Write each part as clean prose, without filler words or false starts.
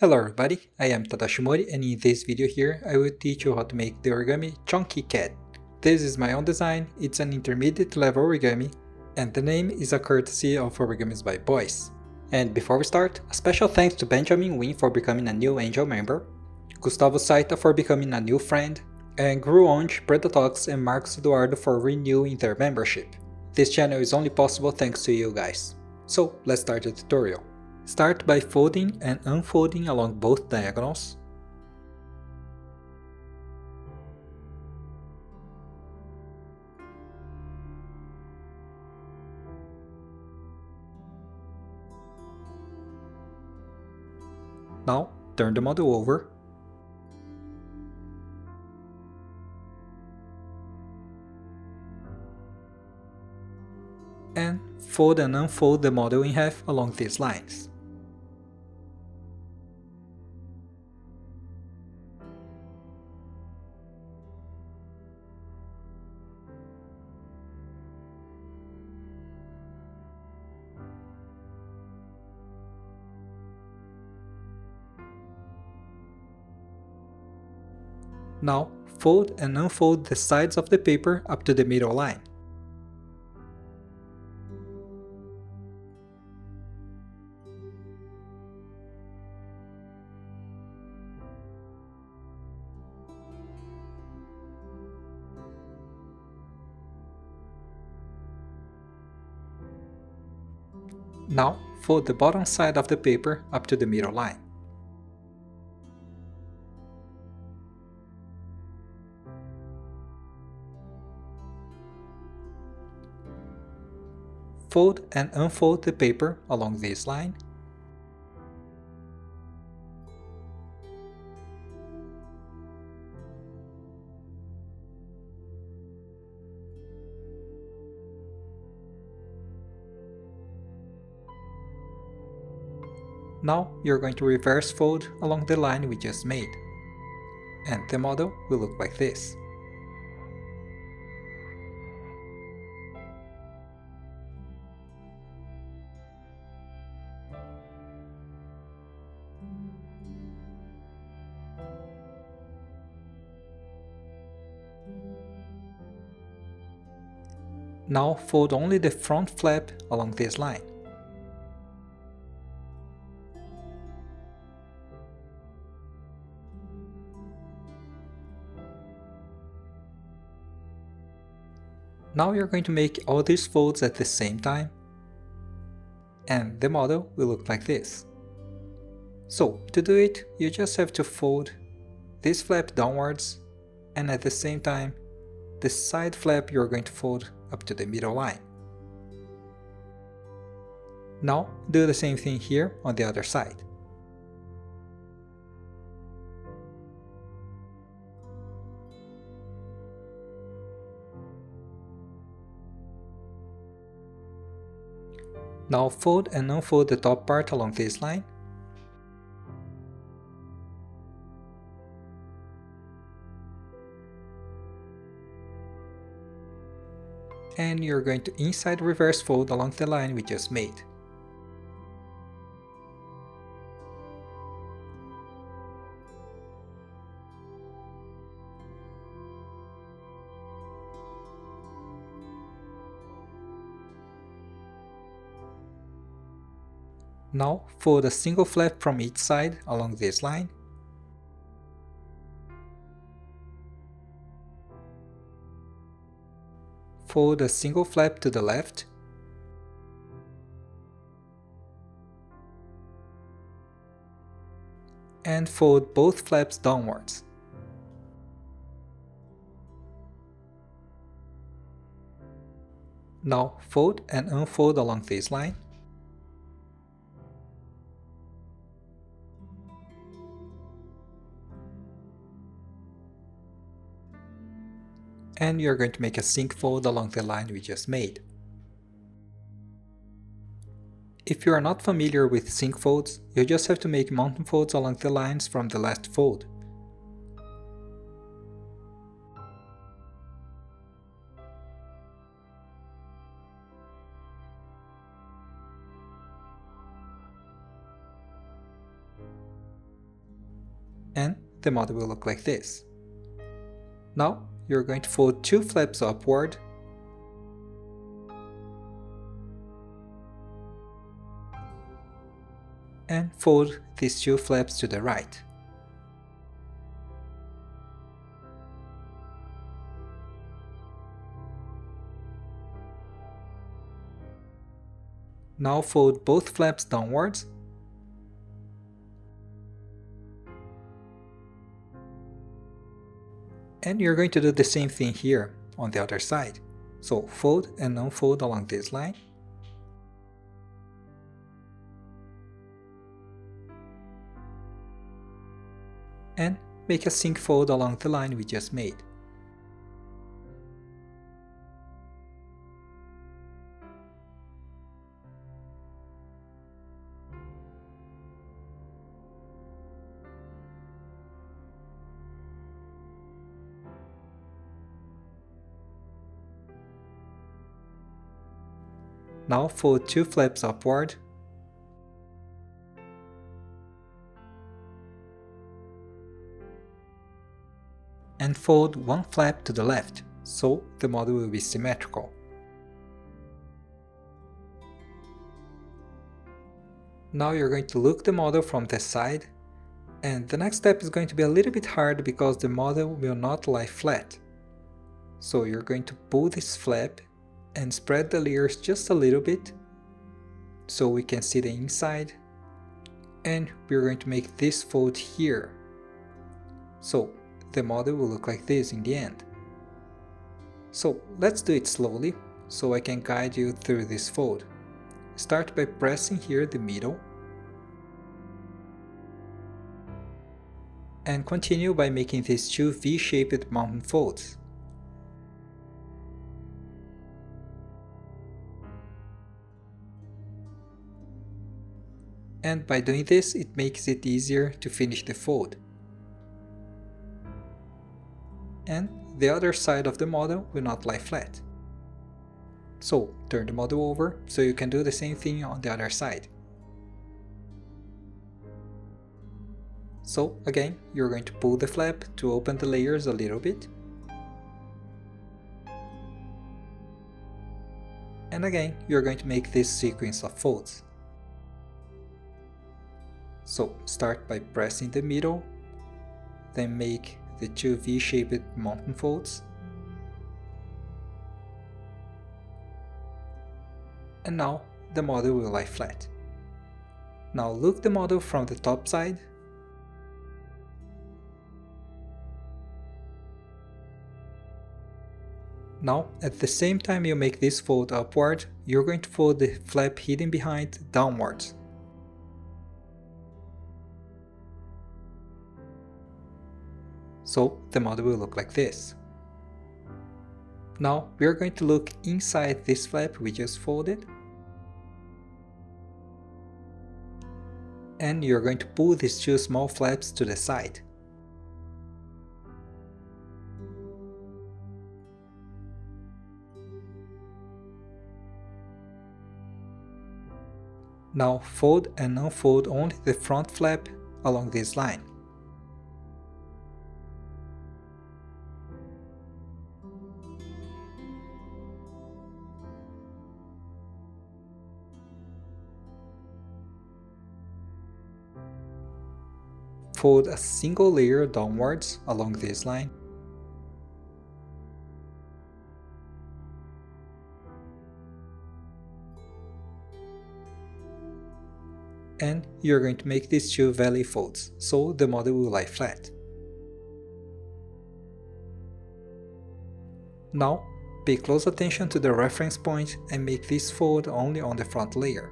Hello everybody, I am Tadashi Mori, and in this video here I will teach you how to make the Origami Chonky Cat. This is my own design, it's an intermediate level origami, and the name is a courtesy of OrigamisByBoice. And before we start, a special thanks to Benjamin Win for becoming a new Angel member, Gustavo Saita for becoming a new friend, and Gruonge, Predatox and Marcos Eduardo for renewing their membership. This channel is only possible thanks to you guys. So let's start the tutorial. Start by folding and unfolding along both diagonals. Now turn the model over. And fold and unfold the model in half along these lines. Now fold and unfold the sides of the paper up to the middle line. Now fold the bottom side of the paper up to the middle line. Fold and unfold the paper along this line. Now you're going to reverse fold along the line we just made, and the model will look like this. Now fold only the front flap along this line. Now you're going to make all these folds at the same time, and the model will look like this. So to do it, you just have to fold this flap downwards, and at the same time, the side flap you're going to fold up to the middle line. Now do the same thing here on the other side. Now fold and unfold the top part along this line. And you're going to inside reverse fold along the line we just made. Now fold a single flap from each side along this line. Fold a single flap to the left. And fold both flaps downwards. Now fold and unfold along this line. And you're going to make a sink fold along the line we just made. If you are not familiar with sink folds, you just have to make mountain folds along the lines from the last fold. and the model will look like this. Now you're going to fold 2 flaps upward and fold these 2 flaps to the right. Now fold both flaps downwards and you're going to do the same thing here on the other side. So fold and unfold along this line. And make a sync fold along the line we just made. Now fold 2 flaps upward and fold 1 flap to the left, so the model will be symmetrical. Now you're going to look the model from the side, and the next step is going to be a little bit hard because the model will not lie flat. So you're going to pull this flap and spread the layers just a little bit so we can see the inside, and we're going to make this fold here. So the model will look like this in the end. So let's do it slowly so I can guide you through this fold. Start by pressing here the middle and continue by making these 2 V-shaped mountain folds. And by doing this, it makes it easier to finish the fold. And the other side of the model will not lie flat. So turn the model over so you can do the same thing on the other side. So again, you're going to pull the flap to open the layers a little bit. And again, you're going to make this sequence of folds. So start by pressing the middle, then make the 2 V-shaped mountain folds. And now the model will lie flat. Now look the model from the top side. Now at the same time you make this fold upward, you're going to fold the flap hidden behind downwards. So the model will look like this. Now we are going to look inside this flap we just folded. And you're going to pull these 2 small flaps to the side. Now fold and unfold only the front flap along this line. Fold a single layer downwards along this line. And you're going to make these 2 valley folds, so the model will lie flat. Now, pay close attention to the reference point and make this fold only on the front layer.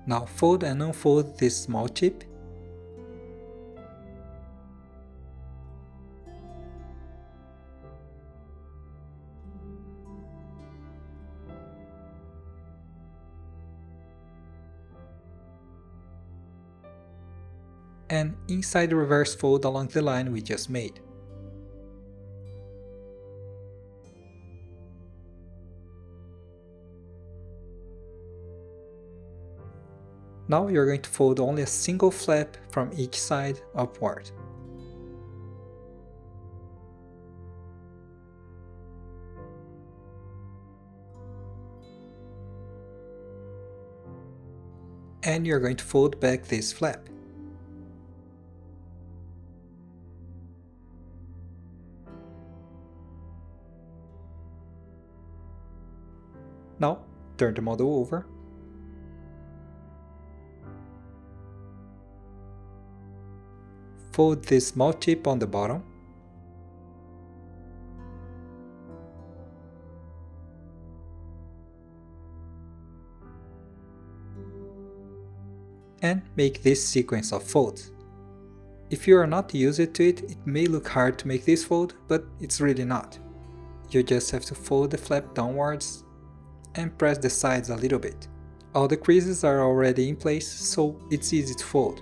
Now fold and unfold this small tip. and inside the reverse fold along the line we just made. Now you're going to fold only a single flap from each side upward. And you're going to fold back this flap. Now, turn the model over. Fold this small tip on the bottom. And make this sequence of folds. If you are not used to it, it may look hard to make this fold, but it's really not. You just have to fold the flap downwards and press the sides a little bit. All the creases are already in place, so it's easy to fold.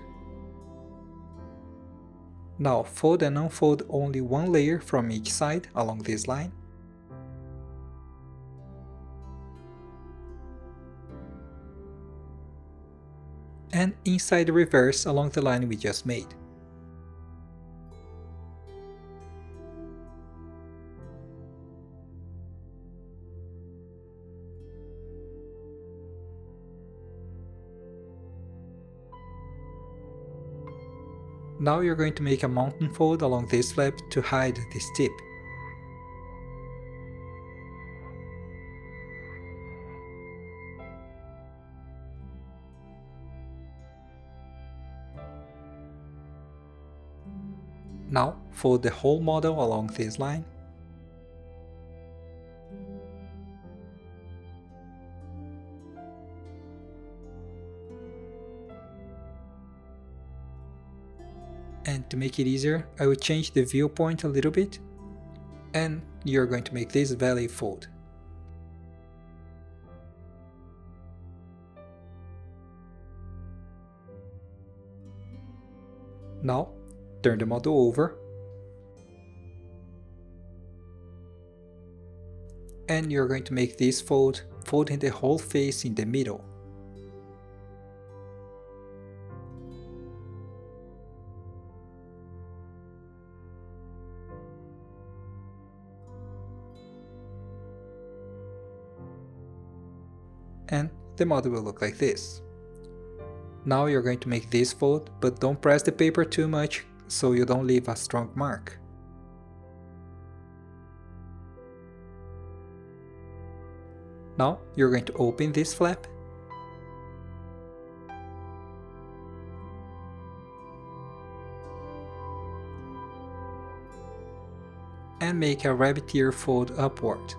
Now fold and unfold only one layer from each side along this line. And inside the reverse along the line we just made. Now you're going to make a mountain fold along this flap to hide this tip. Now fold the whole model along this line. And to make it easier, I will change the viewpoint a little bit, and you're going to make this valley fold. Now, turn the model over, and you're going to make this fold, folding the whole face in the middle. And the model will look like this. Now you're going to make this fold, but don't press the paper too much so you don't leave a strong mark. Now you're going to open this flap and make a rabbit ear fold upward.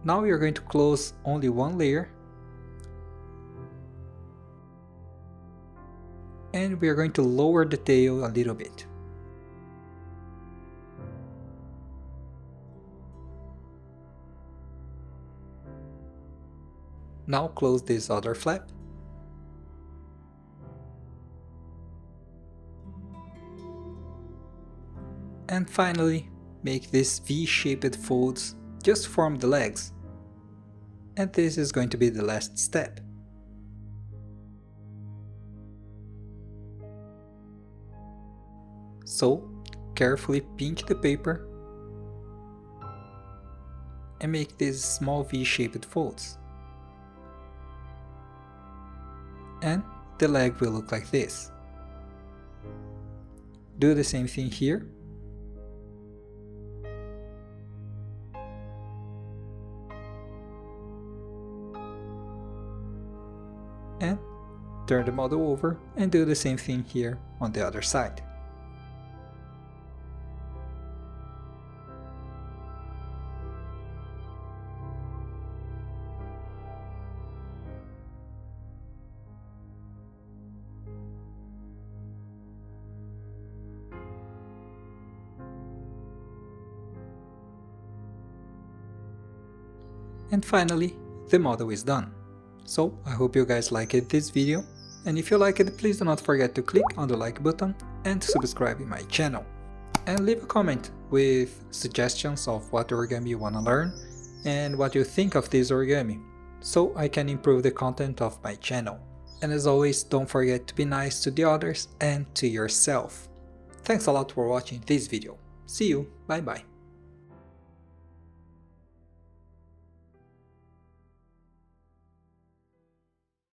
Now you're going to close only one layer, and we are going to lower the tail a little bit. Now close this other flap. And finally, make these V-shaped folds just form the legs. And this is going to be the last step. So, carefully pinch the paper and make these small V-shaped folds. And the leg will look like this. Do the same thing here. And turn the model over and do the same thing here on the other side. And finally, the model is done. So I hope you guys liked this video, and if you liked it, please do not forget to click on the like button and subscribe in my channel. And leave a comment with suggestions of what origami you wanna learn and what you think of this origami, so I can improve the content of my channel. And as always, don't forget to be nice to the others and to yourself. Thanks a lot for watching this video. See you, bye bye.